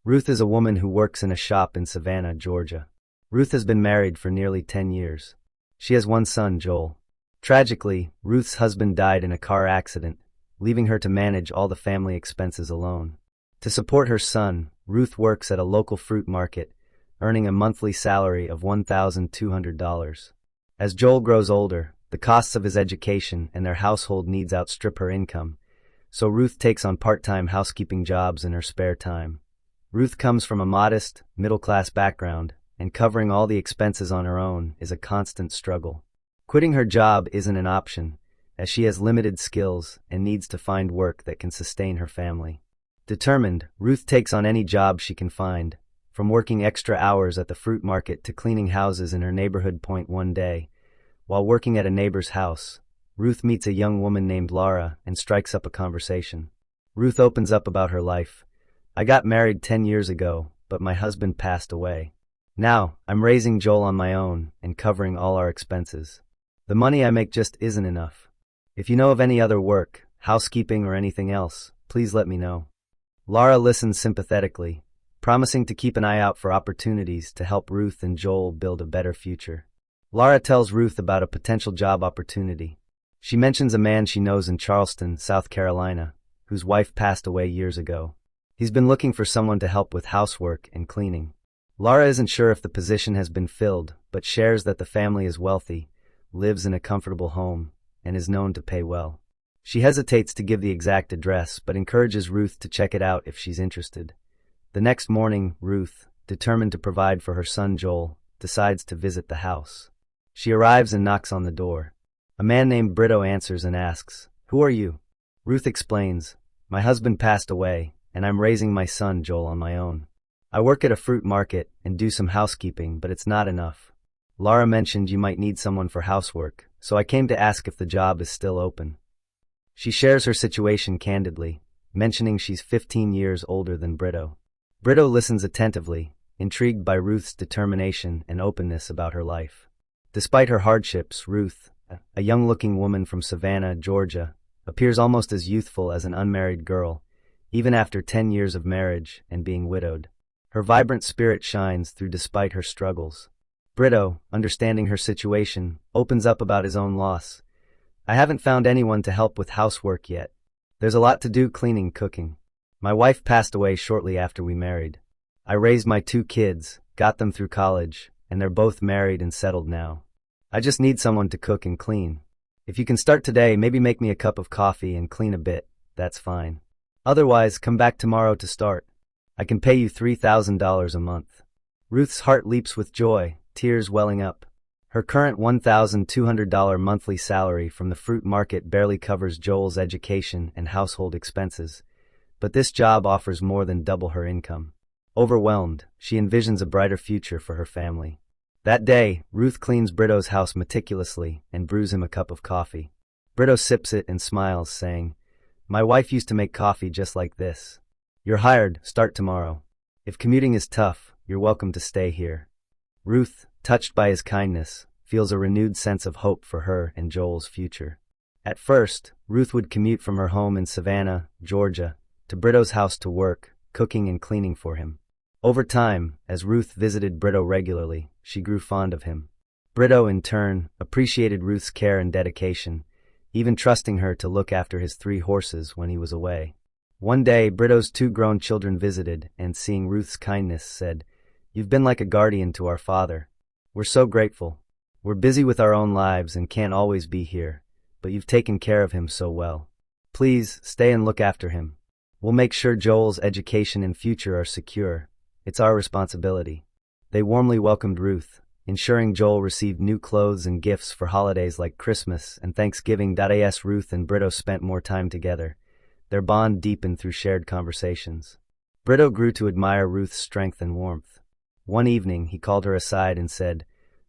Ruth is a woman who works in a shop in Savannah, Georgia. Ruth has been married for nearly 10 years. She has one son, Joel. Tragically, Ruth's husband died in a car accident, leaving her to manage all the family expenses alone. To support her son, Ruth works at a local fruit market, earning a monthly salary of $1,200. As Joel grows older, the costs of his education and their household needs outstrip her income, so Ruth takes on part-time housekeeping jobs in her spare time. Ruth comes from a modest, middle-class background, and covering all the expenses on her own is a constant struggle. Quitting her job isn't an option, as she has limited skills and needs to find work that can sustain her family. Determined, Ruth takes on any job she can find, from working extra hours at the fruit market to cleaning houses in her neighborhood. One day, while working at a neighbor's house, Ruth meets a young woman named Laura and strikes up a conversation. Ruth opens up about her life. "I got married 10 years ago, but my husband passed away. Now, I'm raising Joel on my own and covering all our expenses. The money I make just isn't enough. If you know of any other work, housekeeping or anything else, please let me know." Laura listens sympathetically, promising to keep an eye out for opportunities to help Ruth and Joel build a better future. Laura tells Ruth about a potential job opportunity. She mentions a man she knows in Charleston, South Carolina, whose wife passed away years ago. He's been looking for someone to help with housework and cleaning. Laura isn't sure if the position has been filled, but shares that the family is wealthy, lives in a comfortable home, and is known to pay well. She hesitates to give the exact address, but encourages Ruth to check it out if she's interested. The next morning, Ruth, determined to provide for her son Joel, decides to visit the house. She arrives and knocks on the door. A man named Brito answers and asks, "Who are you?" Ruth explains, "My husband passed away, and I'm raising my son Joel on my own. I work at a fruit market and do some housekeeping, but it's not enough. Laura mentioned you might need someone for housework, so I came to ask if the job is still open." She shares her situation candidly, mentioning she's 15 years older than Brito. Brito listens attentively, intrigued by Ruth's determination and openness about her life. Despite her hardships, Ruth, a young-looking woman from Savannah, Georgia, appears almost as youthful as an unmarried girl, even after 10 years of marriage and being widowed. Her vibrant spirit shines through despite her struggles. Brito, understanding her situation, opens up about his own loss. "I haven't found anyone to help with housework yet. There's a lot to do cleaning, cooking. My wife passed away shortly after we married. I raised my 2 kids, got them through college, and they're both married and settled now. I just need someone to cook and clean. If you can start today, maybe make me a cup of coffee and clean a bit, that's fine. Otherwise, come back tomorrow to start. I can pay you $3,000 a month." Ruth's heart leaps with joy, tears welling up. Her current $1,200 monthly salary from the fruit market barely covers Joel's education and household expenses, but this job offers more than double her income. Overwhelmed, she envisions a brighter future for her family. That day, Ruth cleans Brito's house meticulously and brews him a cup of coffee. Brito sips it and smiles, saying, "My wife used to make coffee just like this. You're hired, start tomorrow. If commuting is tough, you're welcome to stay here." Ruth, touched by his kindness, feels a renewed sense of hope for her and Joel's future. At first, Ruth would commute from her home in Savannah, Georgia, to Brito's house to work, cooking and cleaning for him. Over time, as Ruth visited Brito regularly, she grew fond of him. Brito, in turn, appreciated Ruth's care and dedication, even trusting her to look after his 3 horses when he was away. One day, Brito's 2 grown children visited and, seeing Ruth's kindness, said, "You've been like a guardian to our father. We're so grateful. We're busy with our own lives and can't always be here, but you've taken care of him so well. Please, stay and look after him. We'll make sure Joel's education and future are secure. It's our responsibility." They warmly welcomed Ruth, ensuring Joel received new clothes and gifts for holidays like Christmas and Thanksgiving. As Ruth and Brito spent more time together, their bond deepened through shared conversations. Brito grew to admire Ruth's strength and warmth. One evening, he called her aside and said,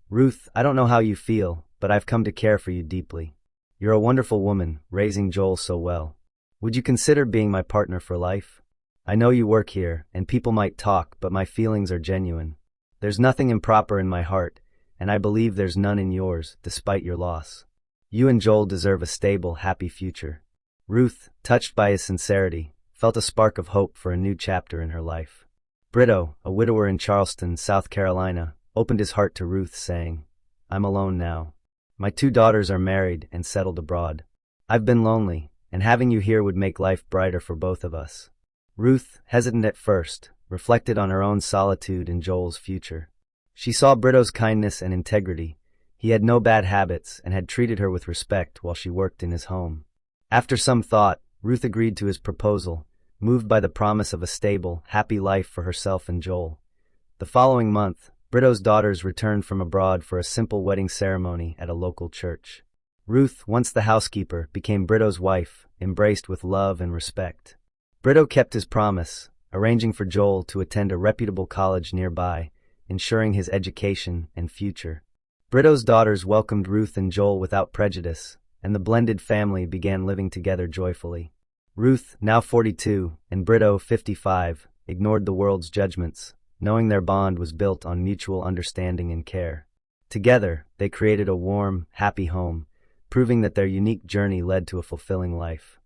"Ruth, I don't know how you feel, but I've come to care for you deeply. You're a wonderful woman, raising Joel so well. Would you consider being my partner for life? I know you work here, and people might talk, but my feelings are genuine. There's nothing improper in my heart, and I believe there's none in yours, despite your loss. You and Joel deserve a stable, happy future." Ruth, touched by his sincerity, felt a spark of hope for a new chapter in her life. Brito, a widower in Charleston, South Carolina, opened his heart to Ruth, saying, "I'm alone now. My 2 daughters are married and settled abroad. I've been lonely, and having you here would make life brighter for both of us." Ruth, hesitant at first, reflected on her own solitude and Joel's future. She saw Brito's kindness and integrity. He had no bad habits and had treated her with respect while she worked in his home. After some thought, Ruth agreed to his proposal, moved by the promise of a stable, happy life for herself and Joel. The following month, Brito's daughters returned from abroad for a simple wedding ceremony at a local church. Ruth, once the housekeeper, became Brito's wife, embraced with love and respect. Brito kept his promise, arranging for Joel to attend a reputable college nearby, ensuring his education and future. Brito's daughters welcomed Ruth and Joel without prejudice, and the blended family began living together joyfully. Ruth, now 42, and Brito, 55, ignored the world's judgments, knowing their bond was built on mutual understanding and care. Together, they created a warm, happy home, proving that their unique journey led to a fulfilling life.